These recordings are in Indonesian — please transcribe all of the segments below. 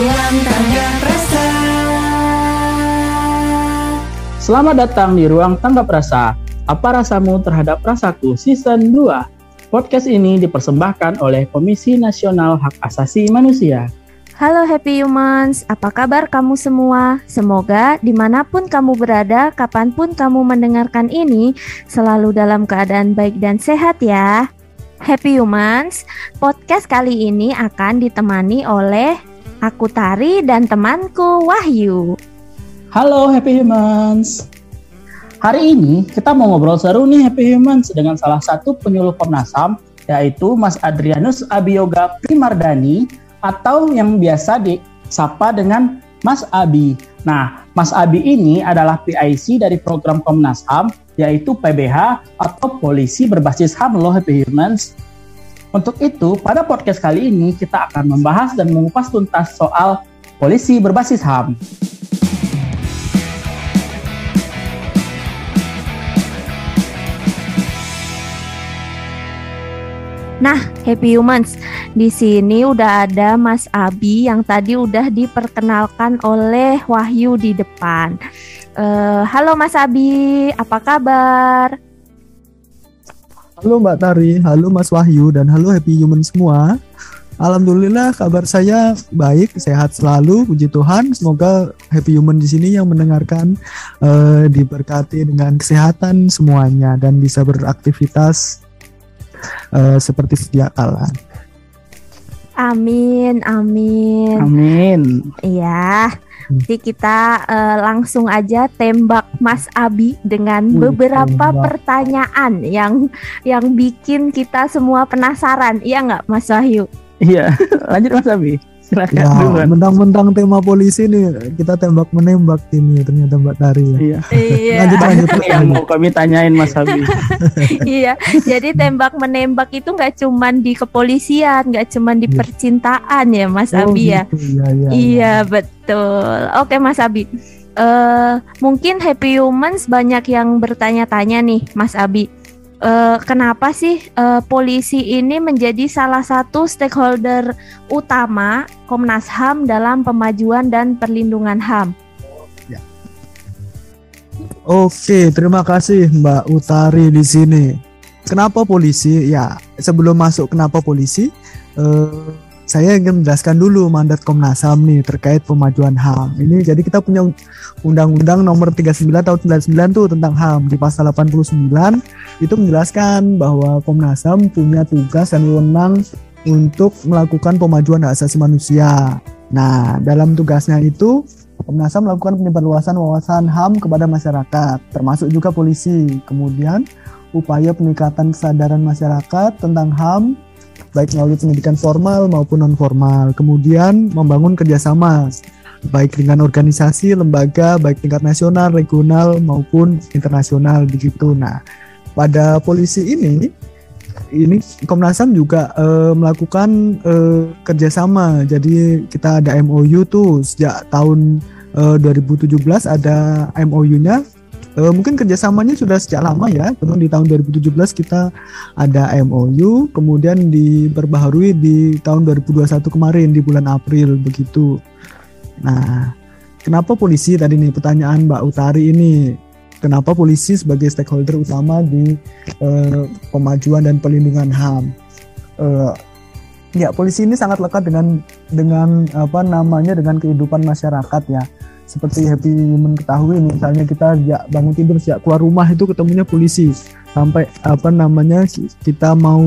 Ruang Tangga Prasa. Selamat datang di Ruang Tangga Prasa. Apa rasamu terhadap rasaku Season 2? Podcast ini dipersembahkan oleh Komisi Nasional Hak Asasi Manusia. Halo Happy Humans, apa kabar kamu semua? Semoga dimanapun kamu berada, kapanpun kamu mendengarkan ini, selalu dalam keadaan baik dan sehat ya. Happy Humans, podcast kali ini akan ditemani oleh aku Tari dan temanku Wahyu. Halo Happy Humans. Hari ini kita mau ngobrol seru nih Happy Humans dengan salah satu penyuluh Komnas HAM, yaitu Mas Adrianus Abiyoga Primardani atau yang biasa disapa dengan Mas Abi. Nah, Mas Abi ini adalah PIC dari program Komnas HAM, yaitu PBH atau Polisi Berbasis HAM loh Happy Humans. Untuk itu, pada podcast kali ini kita akan membahas dan mengupas tuntas soal Polisi Berbasis HAM. Nah, Happy Humans, di sini udah ada Mas Abi yang tadi udah diperkenalkan oleh Wahyu di depan. Halo Mas Abi, apa kabar? Halo Mbak Tari, halo Mas Wahyu, dan halo Happy Humans semua. Alhamdulillah kabar saya baik, sehat selalu, puji Tuhan. Semoga Happy Human di sini yang mendengarkan diberkati dengan kesehatan semuanya dan bisa beraktivitas seperti sedia kala. Amin, amin. Amin. Iya, jadi kita langsung aja tembak Mas Abi dengan beberapa pertanyaan yang bikin kita semua penasaran. Iya nggak Mas Wahyu? Iya, lanjut Mas Abi. Silakan. Ya, mentang-mentang tema polisi nih, kita tembak menembak ini ternyata Mbak Tari ya. Iya. Lanjut. Yang mau kami tanyain Mas Abi. Iya, jadi tembak menembak itu nggak cuman di kepolisian, nggak cuman di percintaan ya Mas Abi ya. Gitu. Iya, betul. Oke Mas Abi, mungkin Happy Humans banyak yang bertanya-tanya nih Mas Abi. Kenapa sih polisi ini menjadi salah satu stakeholder utama Komnas HAM dalam pemajuan dan perlindungan HAM? Ya. Oke, terima kasih Mbak Utari di sini. Kenapa polisi? Ya, sebelum masuk kenapa polisi, saya ingin menjelaskan dulu mandat Komnas HAM nih terkait pemajuan HAM. Ini jadi kita punya Undang-Undang Nomor 39 Tahun 99 tuh tentang HAM. Di pasal 89 itu menjelaskan bahwa Komnas HAM punya tugas dan wewenang untuk melakukan pemajuan hak asasi manusia. Nah, dalam tugasnya itu Komnas HAM melakukan penyebarluasan wawasan HAM kepada masyarakat, termasuk juga polisi. Kemudian upaya peningkatan kesadaran masyarakat tentang HAM baik melalui pendidikan formal maupun non formal. Kemudian membangun kerjasama baik dengan organisasi, lembaga baik tingkat nasional, regional maupun internasional begitu. Nah, pada polisi ini Komnas HAM juga melakukan kerjasama. Jadi kita ada MOU tuh sejak tahun 2017 ada MOU-nya. Mungkin kerjasamanya sudah sejak lama ya, teman. Di tahun 2017 kita ada MOU, kemudian diperbaharui di tahun 2021 kemarin di bulan April begitu. Nah, kenapa polisi tadi nih pertanyaan Mbak Utari ini? Kenapa polisi sebagai stakeholder utama di pemajuan dan perlindungan HAM? Ya, polisi ini sangat lekat dengan dengan kehidupan masyarakat ya. Seperti Happy Human ketahui nih, misalnya kita sejak bangun tidur, sejak keluar rumah itu ketemunya polisi. Sampai kita mau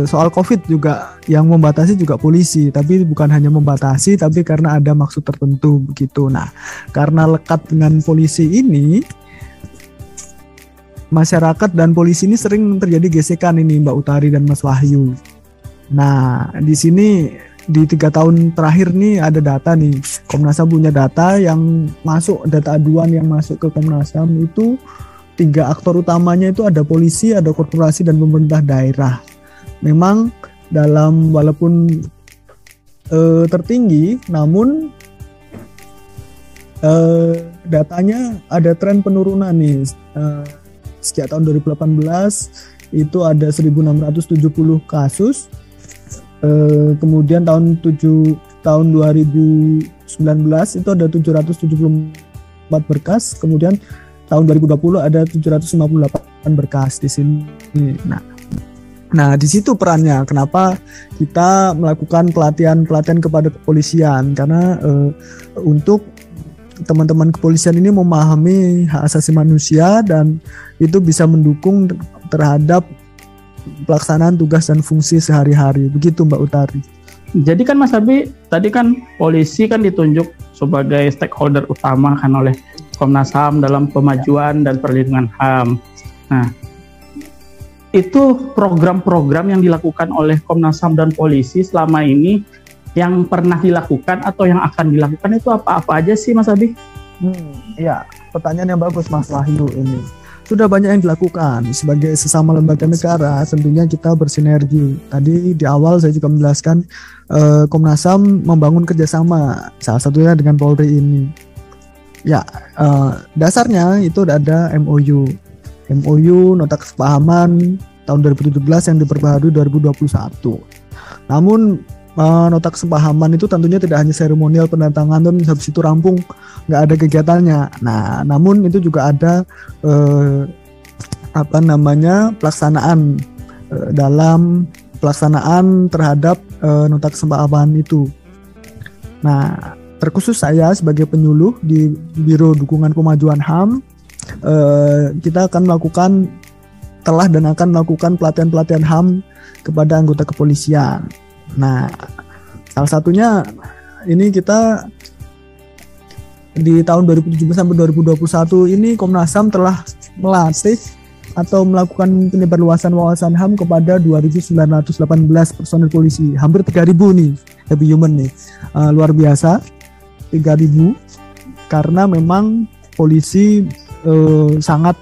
soal COVID juga yang membatasi juga polisi, tapi bukan hanya membatasi, tapi karena ada maksud tertentu begitu. Nah, karena lekat dengan polisi ini, masyarakat dan polisi ini sering terjadi gesekan ini Mbak Utari dan Mas Wahyu. Nah, di sini di 3 tahun terakhir nih ada data nih, Komnas HAM punya data yang masuk, data aduan yang masuk ke Komnas HAM itu 3 aktor utamanya itu ada polisi, ada korporasi dan pemerintah daerah. Memang walaupun tertinggi, namun datanya ada tren penurunan nih. Sejak tahun 2018 itu ada 1.670 kasus Kemudian tahun 2019 itu ada 774 berkas, kemudian tahun 2020 ada 758 berkas di sini. Nah, di situ perannya kenapa kita melakukan pelatihan kepada kepolisian, karena untuk teman-teman kepolisian ini memahami hak asasi manusia dan itu bisa mendukung terhadap pelaksanaan tugas dan fungsi sehari-hari. Begitu Mbak Utari. Jadi kan Mas Abi, tadi kan polisi kan ditunjuk sebagai stakeholder utama kan oleh Komnas HAM dalam pemajuan dan perlindungan HAM. Nah, itu program-program yang dilakukan oleh Komnas HAM dan polisi selama ini yang pernah dilakukan atau yang akan dilakukan itu apa-apa aja sih Mas Abi? Ya, pertanyaan yang bagus Mas Wahyu ini. Sudah banyak yang dilakukan sebagai sesama lembaga negara, tentunya kita bersinergi. Tadi di awal saya juga menjelaskan Komnas HAM membangun kerjasama, salah satunya dengan Polri ini. Ya, dasarnya itu ada MOU, nota kesepahaman tahun 2017 yang diperbaharui 2021. Namun nota kesepahaman itu tentunya tidak hanya seremonial penandatangan dan habis itu rampung, nggak ada kegiatannya. Nah, namun itu juga ada pelaksanaan dalam pelaksanaan terhadap nota kesepahaman itu. Nah, terkhusus saya sebagai penyuluh di Biro Dukungan Pemajuan HAM, kita akan melakukan pelatihan HAM kepada anggota kepolisian. Nah, salah satunya ini kita di tahun 2017 sampai 2021 ini Komnas HAM telah melatih atau melakukan penyebarluasan wawasan HAM kepada 2.918 personel polisi. Hampir 3.000 nih, Happy Human nih. Luar biasa, 3.000 karena memang polisi sangat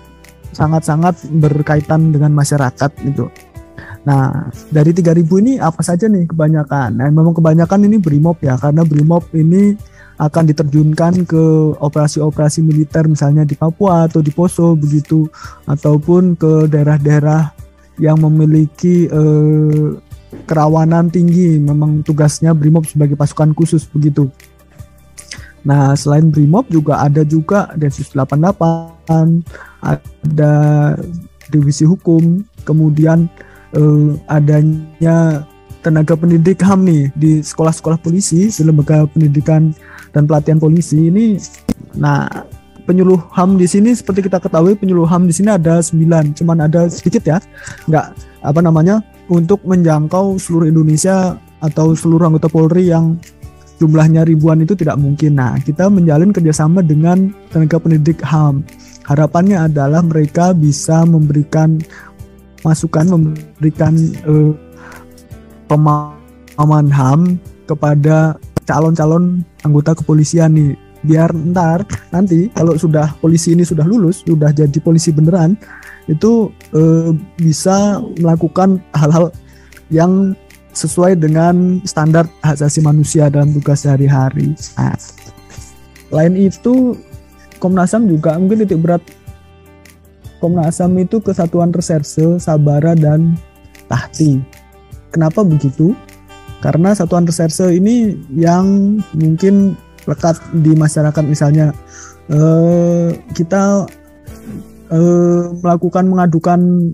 berkaitan dengan masyarakat gitu. Nah, dari 3.000 ini apa saja nih kebanyakan? Nah, memang kebanyakan ini BRIMOB ya, karena BRIMOB ini akan diterjunkan ke operasi-operasi militer misalnya di Papua atau di Poso begitu, ataupun ke daerah-daerah yang memiliki kerawanan tinggi. Memang tugasnya BRIMOB sebagai pasukan khusus begitu. Nah, selain BRIMOB juga ada Densus 88, ada Divisi Hukum, kemudian adanya tenaga pendidik HAM nih di sekolah-sekolah polisi, di lembaga pendidikan dan pelatihan polisi ini. Nah, penyuluh HAM di sini seperti kita ketahui, penyuluh HAM di sini ada 9, cuman ada sedikit ya, nggak untuk menjangkau seluruh Indonesia atau seluruh anggota Polri yang jumlahnya ribuan itu tidak mungkin. Nah, kita menjalin kerjasama dengan tenaga pendidik HAM. Harapannya adalah mereka bisa memberikan masukan, memberikan pemahaman HAM kepada calon-calon anggota kepolisian nih, biar nanti kalau polisi ini sudah lulus, sudah jadi polisi beneran, itu bisa melakukan hal-hal yang sesuai dengan standar hak asasi manusia dalam tugas sehari-hari. Nah, selain itu Komnas HAM juga mungkin titik berat Komnas HAM itu Kesatuan Reserse, Sabara, dan Tahti. Kenapa begitu? Karena Satuan Reserse ini yang mungkin lekat di masyarakat, misalnya kita mengadukan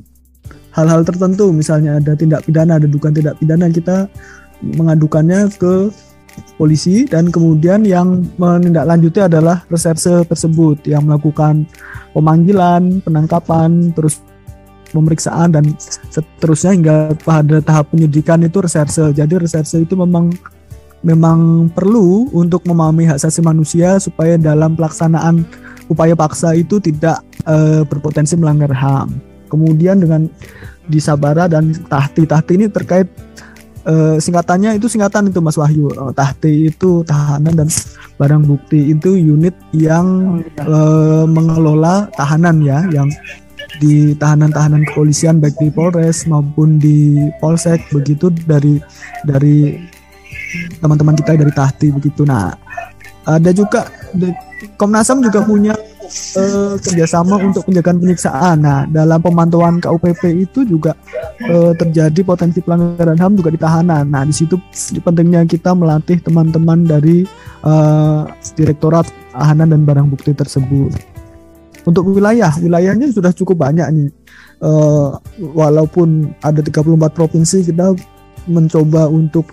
hal-hal tertentu, misalnya ada tindak pidana, ada dugaan tindak pidana, kita mengadukannya ke polisi dan kemudian yang menindaklanjuti adalah reserse tersebut yang melakukan pemanggilan, penangkapan, terus pemeriksaan dan seterusnya hingga pada tahap penyidikan itu reserse. Jadi reserse itu memang perlu untuk memahami hak asasi manusia supaya dalam pelaksanaan upaya paksa itu tidak berpotensi melanggar HAM. Kemudian dengan di Sabara dan Tahti ini terkait singkatan itu Mas Wahyu. Tahti itu tahanan dan barang bukti, itu unit yang mengelola tahanan ya, yang di tahanan-tahanan kepolisian baik di Polres maupun di Polsek begitu, dari teman-teman kita dari Tahti begitu. Nah, ada juga Komnas HAM juga punya kerjasama untuk penjagaan penyiksaan. Nah, dalam pemantauan KUPP itu juga terjadi potensi pelanggaran HAM juga di tahanan. Nah, di situ pentingnya kita melatih teman-teman dari Direktorat Tahanan dan Barang Bukti tersebut. Untuk wilayahnya sudah cukup banyak nih. Walaupun ada 34 provinsi, kita mencoba untuk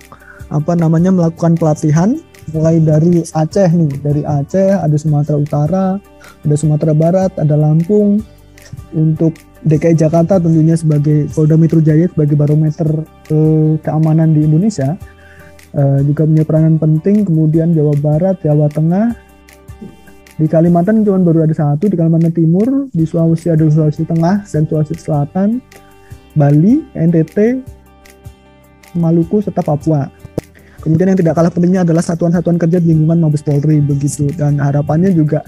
melakukan pelatihan mulai dari Aceh nih. Dari Aceh ada Sumatera Utara, ada Sumatera Barat, ada Lampung. Untuk DKI Jakarta tentunya sebagai Polda Metro Jaya sebagai barometer keamanan di Indonesia juga punya peranan penting. Kemudian Jawa Barat, Jawa Tengah. Di Kalimantan cuma baru ada satu, di Kalimantan Timur, di Sulawesi ada Sulawesi Tengah dan Sulawesi Selatan, Bali, NTT, Maluku, serta Papua. Kemudian yang tidak kalah pentingnya adalah satuan-satuan kerja di lingkungan Mabes Polri begitu. Dan harapannya juga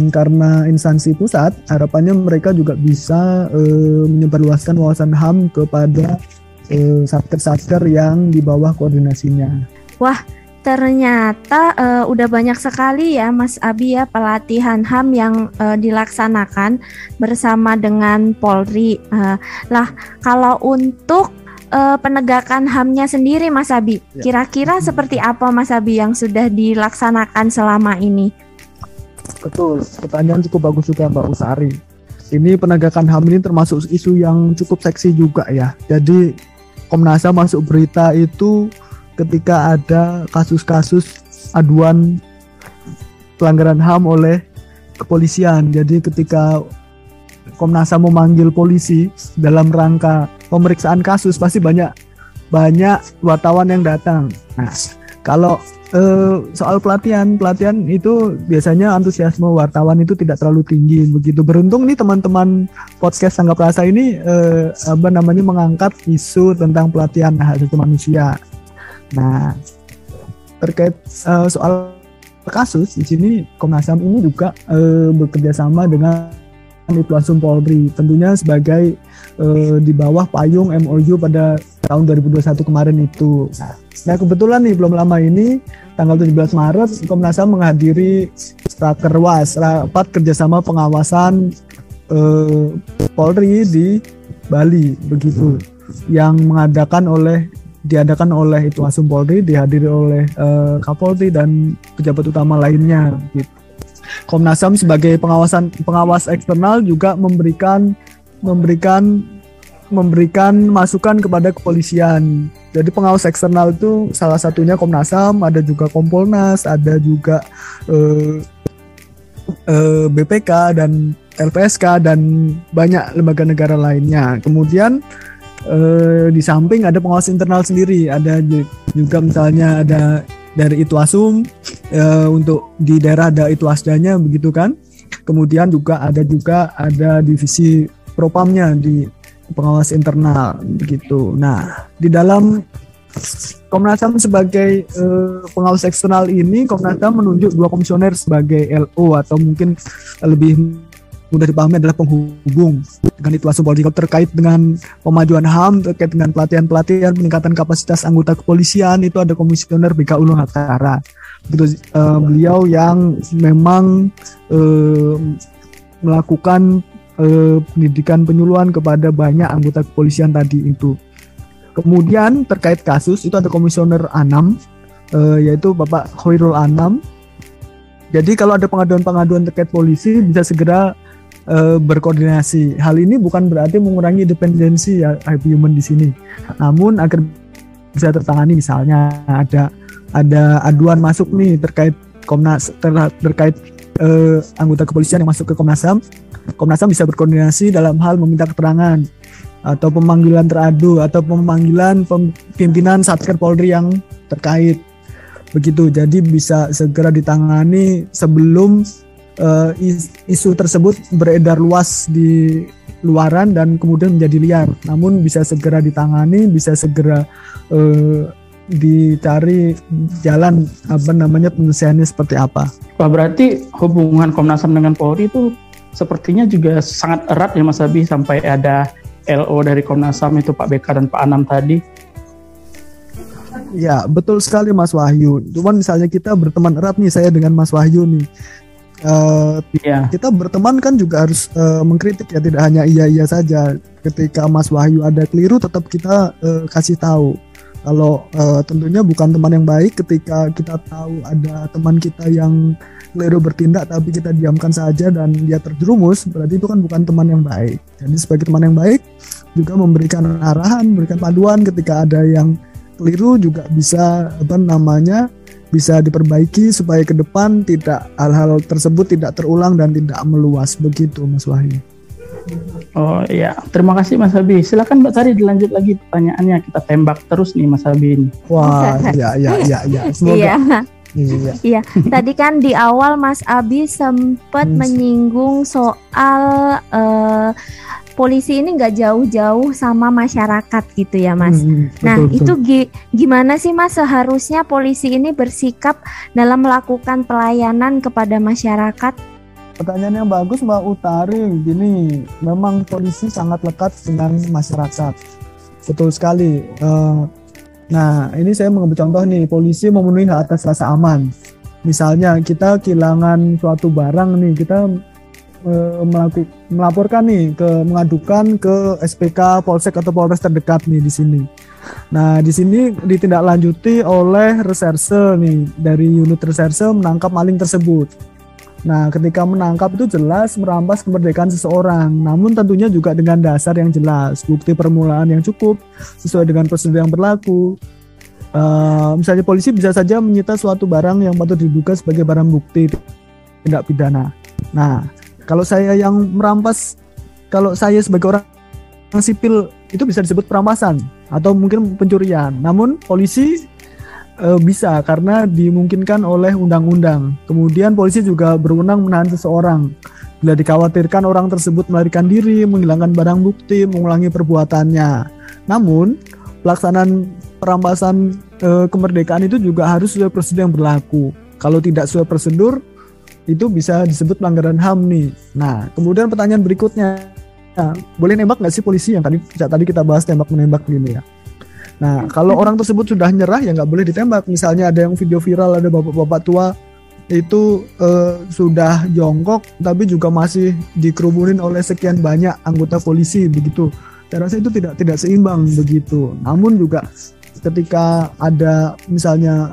karena instansi pusat, harapannya mereka juga bisa menyebarluaskan wawasan HAM kepada satker-satker yang di bawah koordinasinya. Wah, ternyata udah banyak sekali ya Mas Abi ya pelatihan HAM yang dilaksanakan bersama dengan Polri. Lah kalau untuk penegakan HAM-nya sendiri Mas Abi, kira-kira seperti apa Mas Abi yang sudah dilaksanakan selama ini? Betul, pertanyaan cukup bagus juga Mbak Utari. Ini penegakan HAM ini termasuk isu yang cukup seksi juga ya. Jadi Komnas HAM masuk berita itu ketika ada kasus-kasus aduan pelanggaran HAM oleh kepolisian. Jadi ketika Komnas HAM memanggil polisi dalam rangka pemeriksaan kasus, pasti banyak wartawan yang datang. Nah, kalau soal pelatihan itu biasanya antusiasme wartawan itu tidak terlalu tinggi begitu. Beruntung nih teman-teman podcast Tanggap Rasa ini mengangkat isu tentang pelatihan hak asasi manusia. Nah, terkait soal kasus di sini Komnas HAM ini juga bekerja sama dengan Itwasum Polri, tentunya sebagai di bawah payung MOU pada tahun 2021 kemarin itu. Nah, kebetulan nih belum lama ini tanggal 17 Maret Komnas HAM menghadiri Rakerwas, rapat kerjasama pengawasan Polri di Bali begitu, yang diadakan oleh Itwasum Polri, dihadiri oleh Kapolri dan pejabat utama lainnya gitu. Komnas HAM sebagai pengawas eksternal juga memberikan masukan kepada kepolisian. Jadi pengawas eksternal itu salah satunya Komnas HAM, ada juga Kompolnas, ada juga BPK dan LPSK dan banyak lembaga negara lainnya. Kemudian di samping ada pengawas internal sendiri, ada juga misalnya ada dari Itwasum, untuk di daerah ada Itwasdanya begitu kan. Kemudian juga ada divisi Propamnya di pengawas internal begitu. Nah, di dalam Komnas HAM sebagai pengawas eksternal ini, Komnas HAM menunjuk 2 komisioner sebagai LO atau mungkin lebih mudah dipahami adalah penghubung dengan Itwasum Polri terkait dengan pemajuan HAM, terkait dengan pelatihan peningkatan kapasitas anggota kepolisian. Itu ada Komisioner BK Ulung Hattara. Beliau yang memang melakukan pendidikan penyuluhan kepada banyak anggota kepolisian tadi itu. Kemudian terkait kasus itu ada Komisioner Anam, yaitu Bapak Khairul Anam. Jadi kalau ada pengaduan terkait polisi bisa segera berkoordinasi. Hal ini bukan berarti mengurangi independensi ya human di sini. Namun agar bisa tertangani, misalnya ada aduan masuk nih terkait anggota kepolisian yang masuk ke Komnas HAM. Komnas HAM bisa berkoordinasi dalam hal meminta keterangan atau pemanggilan teradu atau pemanggilan pimpinan Satker Polri yang terkait. Begitu. Jadi bisa segera ditangani sebelum isu tersebut beredar luas di luaran dan kemudian menjadi liar. Namun bisa segera ditangani, bisa segera dicari jalan penyelesaiannya seperti apa. Wah, berarti hubungan Komnas HAM dengan Polri itu sepertinya juga sangat erat ya Mas Abi, sampai ada LO dari Komnas HAM itu Pak BK dan Pak Anam tadi. Ya, betul sekali Mas Wahyu. Cuman misalnya kita berteman erat nih, saya dengan Mas Wahyu nih. Iya. Kita berteman kan juga harus mengkritik ya, tidak hanya iya saja. Ketika Mas Wahyu ada keliru, tetap kita kasih tahu. Kalau tentunya bukan teman yang baik ketika kita tahu ada teman kita yang keliru bertindak tapi kita diamkan saja dan dia terjerumus, berarti itu kan bukan teman yang baik. Jadi sebagai teman yang baik juga memberikan arahan, memberikan panduan ketika ada yang keliru, juga bisa bisa diperbaiki supaya ke depan tidak hal-hal tersebut tidak terulang dan tidak meluas, begitu Mas Wahyu. Oh iya, terima kasih Mas Abi. Silakan Mbak Tari dilanjut lagi pertanyaannya, kita tembak terus nih Mas Abi ini. Wah, ya. Semoga. Iya. Tadi kan di awal Mas Abi sempat menyinggung soal polisi ini nggak jauh-jauh sama masyarakat gitu ya Mas. Nah betul. Itu gimana sih Mas seharusnya polisi ini bersikap dalam melakukan pelayanan kepada masyarakat? Pertanyaan yang bagus Mbak Utari. Gini, memang polisi sangat lekat dengan masyarakat. Betul sekali. Nah ini saya mengambil contoh nih, polisi memenuhi hak atas rasa aman. Misalnya kita kehilangan suatu barang nih, kita melaporkan nih, mengadukan ke SPK, Polsek atau Polres terdekat nih di sini. Nah di sini ditindaklanjuti oleh reserse nih, dari unit reserse menangkap maling tersebut. Nah ketika menangkap itu jelas merampas kemerdekaan seseorang, namun tentunya juga dengan dasar yang jelas, bukti permulaan yang cukup sesuai dengan prosedur yang berlaku. Misalnya polisi bisa saja menyita suatu barang yang patut diduga sebagai barang bukti tindak pidana. Nah kalau saya yang merampas, kalau saya sebagai orang sipil itu bisa disebut perampasan atau mungkin pencurian. Namun polisi bisa karena dimungkinkan oleh undang-undang. Kemudian polisi juga berwenang menahan seseorang bila dikhawatirkan orang tersebut melarikan diri, menghilangkan barang bukti, mengulangi perbuatannya. Namun pelaksanaan perampasan kemerdekaan itu juga harus sesuai prosedur yang berlaku. Kalau tidak sesuai prosedur, itu bisa disebut pelanggaran HAM nih. Nah, kemudian pertanyaan berikutnya, boleh nembak nggak sih polisi? Yang tadi kita bahas tembak menembak gini ya. Nah, kalau orang tersebut sudah nyerah ya nggak boleh ditembak. Misalnya ada yang video viral, ada bapak-bapak tua itu sudah jongkok tapi juga masih dikerumunin oleh sekian banyak anggota polisi begitu. Saya rasa itu tidak seimbang begitu. Namun juga ketika ada misalnya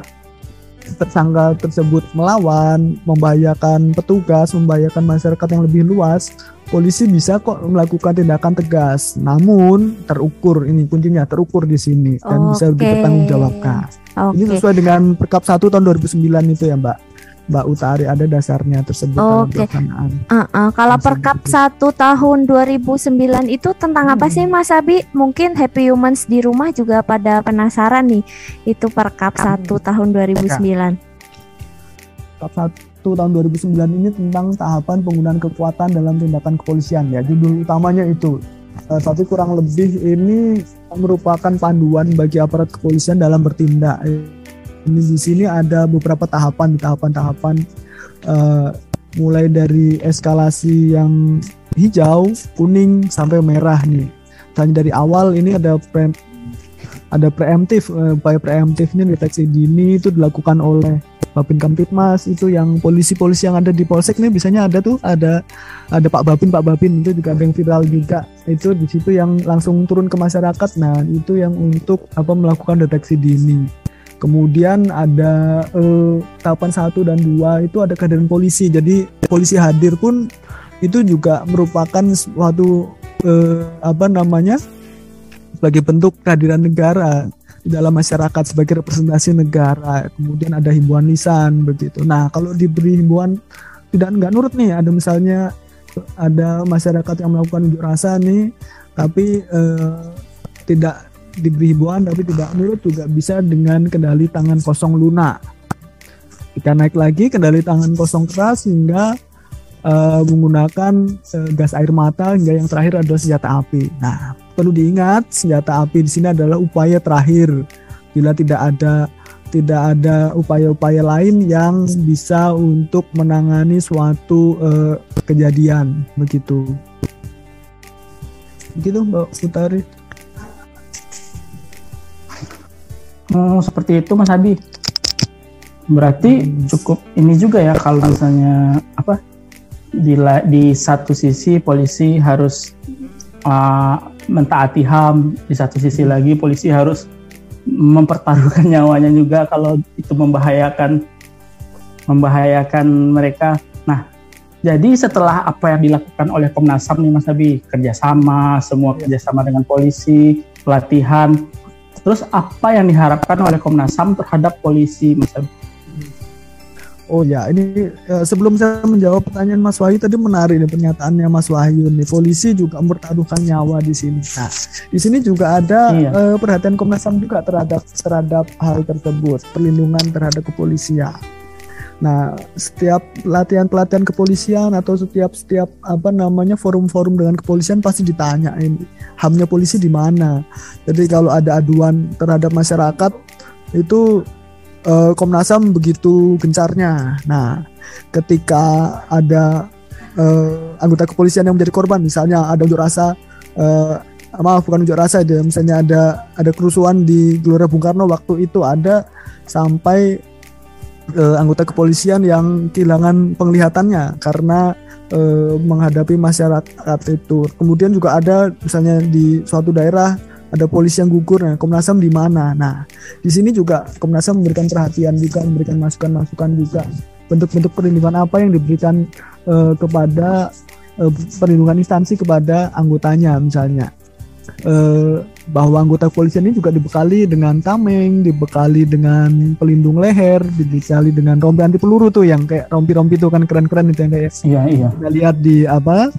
tersangka tersebut melawan, membahayakan petugas, membahayakan masyarakat yang lebih luas, polisi bisa kok melakukan tindakan tegas. Namun terukur, ini kuncinya terukur di sini dan bisa dipertanggungjawabkan. Ini sesuai dengan Perkap 1 tahun 2009 itu ya Mbak Utari, ada dasarnya tersebut dalam pelaksanaan. Kalau Perkap 1 tahun 2009 itu tentang apa sih Mas Abi? Mungkin Happy Humans di rumah juga pada penasaran nih. Itu Perkap 1 tahun 2009. Perkap 1 tahun 2009 ini tentang tahapan penggunaan kekuatan dalam tindakan kepolisian ya. Judul utamanya itu. Tapi kurang lebih ini merupakan panduan bagi aparat kepolisian dalam bertindak. Ini di sini ada beberapa tahapan mulai dari eskalasi yang hijau, kuning sampai merah nih. Misalnya dari awal ini ada preemptif, upaya preemptif ini deteksi dini itu dilakukan oleh Babin Kamtipmas, itu yang polisi-polisi yang ada di Polsek nih biasanya ada Pak Babin itu juga ada yang viral juga. Itu di situ yang langsung turun ke masyarakat. Nah, itu yang untuk melakukan deteksi dini. Kemudian ada tahapan 1 dan 2 itu ada kehadiran polisi. Jadi polisi hadir pun itu juga merupakan suatu sebagai bentuk kehadiran negara di dalam masyarakat sebagai representasi negara. Kemudian ada himbauan lisan begitu. Nah, kalau diberi himbauan nggak nurut nih, ada misalnya ada masyarakat yang melakukan unjuk rasa nih, tapi tidak diberi himbauan tapi tidak nurut, juga bisa dengan kendali tangan kosong lunak. Kita naik lagi kendali tangan kosong keras hingga menggunakan gas air mata, hingga yang terakhir adalah senjata api. Nah, perlu diingat senjata api di sini adalah upaya terakhir bila tidak ada upaya-upaya lain yang bisa untuk menangani suatu kejadian begitu. Begitu Mbak Utari. Seperti itu Mas Abi. Berarti cukup ini juga ya kalau misalnya apa di satu sisi polisi harus mentaati HAM, di satu sisi lagi polisi harus mempertaruhkan nyawanya juga kalau itu membahayakan mereka. Nah, jadi setelah apa yang dilakukan oleh Komnas HAM nih Mas Abi, semua kerjasama dengan polisi, pelatihan, terus apa yang diharapkan oleh Komnas HAM terhadap polisi Mas Abi? Oh ya, ini sebelum saya menjawab pertanyaan Mas Wahyu tadi, menarik nih pernyataannya Mas Wahyu nih. Polisi juga mempertaruhkan nyawa di sini. Nah, di sini juga ada perhatian Komnas HAM juga terhadap hal tersebut, perlindungan terhadap kepolisian. Nah, setiap pelatihan kepolisian atau setiap forum-forum dengan kepolisian pasti ditanya ini HAM-nya polisi di mana. Jadi kalau ada aduan terhadap masyarakat itu Komnas HAM begitu gencarnya. Nah, ketika ada anggota kepolisian yang menjadi korban, misalnya ada unjuk rasa, bukan unjuk rasa, misalnya ada kerusuhan di Gelora Bung Karno waktu itu, ada sampai anggota kepolisian yang kehilangan penglihatannya karena menghadapi masyarakat itu. Kemudian juga ada misalnya di suatu daerah ada polisi yang gugur, nah Komnas HAM di mana? Nah, di sini juga Komnas HAM memberikan perhatian juga, memberikan masukan-masukan juga, bentuk-bentuk perlindungan apa yang diberikan kepada perlindungan instansi kepada anggotanya, misalnya bahwa anggota kepolisian ini juga dibekali dengan tameng, dibekali dengan pelindung leher, dibekali dengan rompi anti peluru tuh yang kayak rompi-rompi itu kan keren-keren itu yang kayak kita lihat di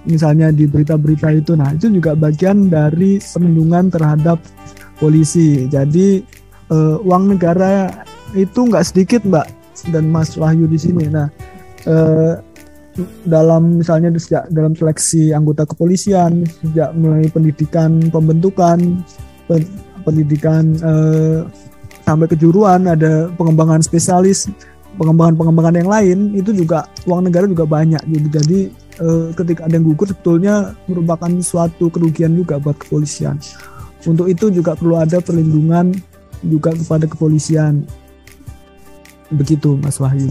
misalnya di berita-berita itu. Nah, itu juga bagian dari perlindungan terhadap polisi. Jadi uang negara itu nggak sedikit Mbak dan Mas Wahyu di sini. Nah, dalam misalnya dalam seleksi anggota kepolisian, sejak mulai pendidikan pembentukan, pendidikan sampai kejuruan, ada pengembangan spesialis, pengembangan yang lain, itu juga uang negara juga banyak. Jadi ketika ada yang gugur sebetulnya merupakan suatu kerugian juga buat kepolisian. Untuk itu juga perlu ada perlindungan juga kepada kepolisian. Begitu Mas Wahyu.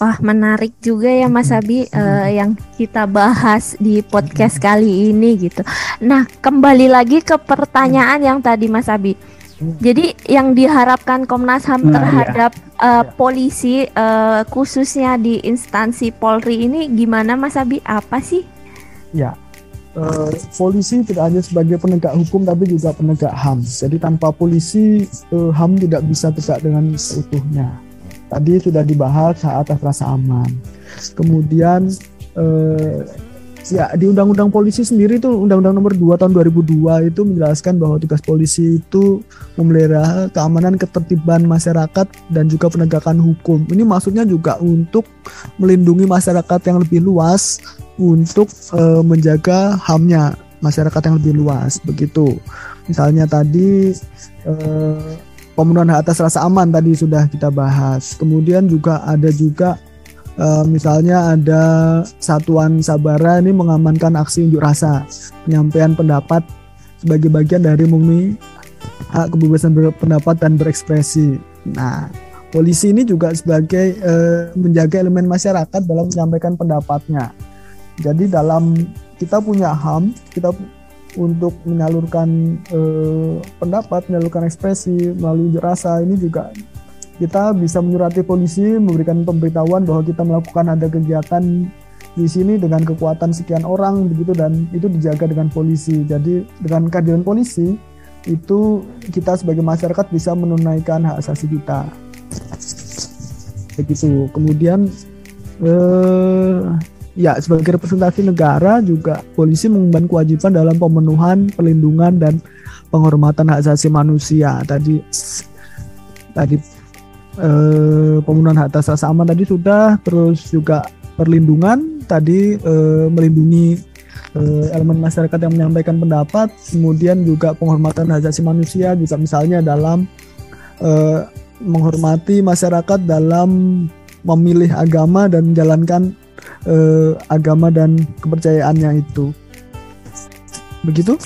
Wah, menarik juga ya Mas Abi yang kita bahas di podcast kali ini gitu. Nah, kembali lagi ke pertanyaan yang tadi Mas Abi. Jadi yang diharapkan Komnas HAM terhadap polisi khususnya di instansi Polri ini gimana Mas Abi? Apa sih? Ya, polisi tidak hanya sebagai penegak hukum tapi juga penegak HAM. Jadi tanpa polisi HAM tidak bisa tegak dengan seutuhnya. Tadi sudah dibahas hak atas rasa aman. Kemudian di Undang-Undang Polisi sendiri itu Undang-Undang Nomor 2 Tahun 2002 itu menjelaskan bahwa tugas polisi itu memelihara keamanan ketertiban masyarakat dan juga penegakan hukum. Ini maksudnya juga untuk melindungi masyarakat yang lebih luas, untuk menjaga HAM-nya masyarakat yang lebih luas, begitu. Misalnya tadi pemenuhan hak atas rasa aman tadi sudah kita bahas. Kemudian juga ada misalnya ada Satuan Sabara ini mengamankan aksi unjuk rasa, penyampaian pendapat sebagai bagian dari memenuhi hak kebebasan berpendapat dan berekspresi. Nah, polisi ini juga sebagai menjaga elemen masyarakat dalam menyampaikan pendapatnya. Jadi dalam kita punya HAM, kita untuk menyalurkan pendapat, menyalurkan ekspresi melalui unjuk rasa, ini juga kita bisa menyurati polisi, memberikan pemberitahuan bahwa kita melakukan ada kegiatan di sini dengan kekuatan sekian orang begitu, dan itu dijaga dengan polisi. Jadi dengan kehadiran polisi itu kita sebagai masyarakat bisa menunaikan hak asasi kita. Begitu. Kemudian ya, sebagai representasi negara juga polisi mengemban kewajiban dalam pemenuhan, perlindungan dan penghormatan hak asasi manusia. Tadi pemenuhan hak atas rasa aman tadi sudah, terus juga perlindungan tadi, melindungi elemen masyarakat yang menyampaikan pendapat, kemudian juga penghormatan hak asasi manusia juga misalnya dalam menghormati masyarakat dalam memilih agama dan menjalankan agama dan kepercayaannya itu. Begitu?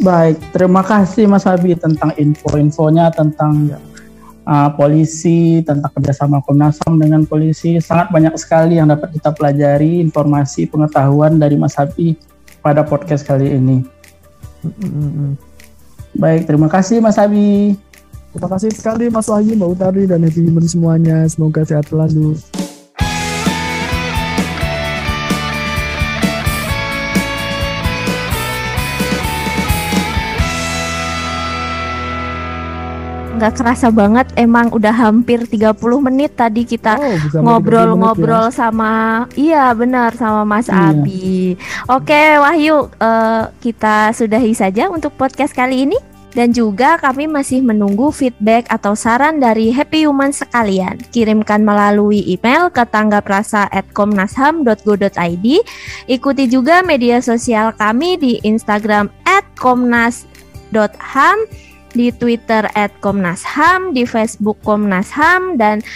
Baik, terima kasih Mas Abi tentang info-infonya tentang polisi, tentang kerjasama Komnas HAM dengan polisi. Sangat banyak sekali yang dapat kita pelajari, informasi, pengetahuan dari Mas Abi pada podcast kali ini. Baik, terima kasih Mas Abi. Terima kasih sekali Mas Wahyu, Mbak Utari, dan Happy Human semuanya. Semoga sehat selalu. Nggak kerasa banget, emang udah hampir 30 menit tadi kita ngobrol-ngobrol sama, iya benar, sama Mas Abi. Oke Wahyu, kita sudahi saja untuk podcast kali ini. Dan juga kami masih menunggu feedback atau saran dari Happy Human sekalian. Kirimkan melalui email ke tanggaprasa@komnasham.go.id. Ikuti juga media sosial kami di Instagram @komnas.ham, di Twitter @komnasham, di Facebook Komnas HAM, dan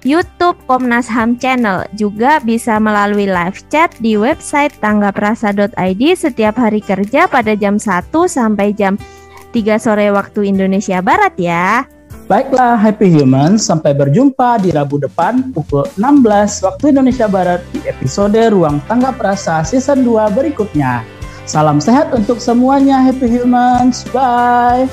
YouTube Komnas HAM Channel. Juga bisa melalui live chat di website tanggaprasa.id setiap hari kerja pada jam 1 sampai jam 3 sore waktu Indonesia Barat ya. Baiklah Happy Human, sampai berjumpa di Rabu depan pukul 16 waktu Indonesia Barat di episode Ruang Tanggap Rasa Season 2 berikutnya. Salam sehat untuk semuanya Happy Humans, bye.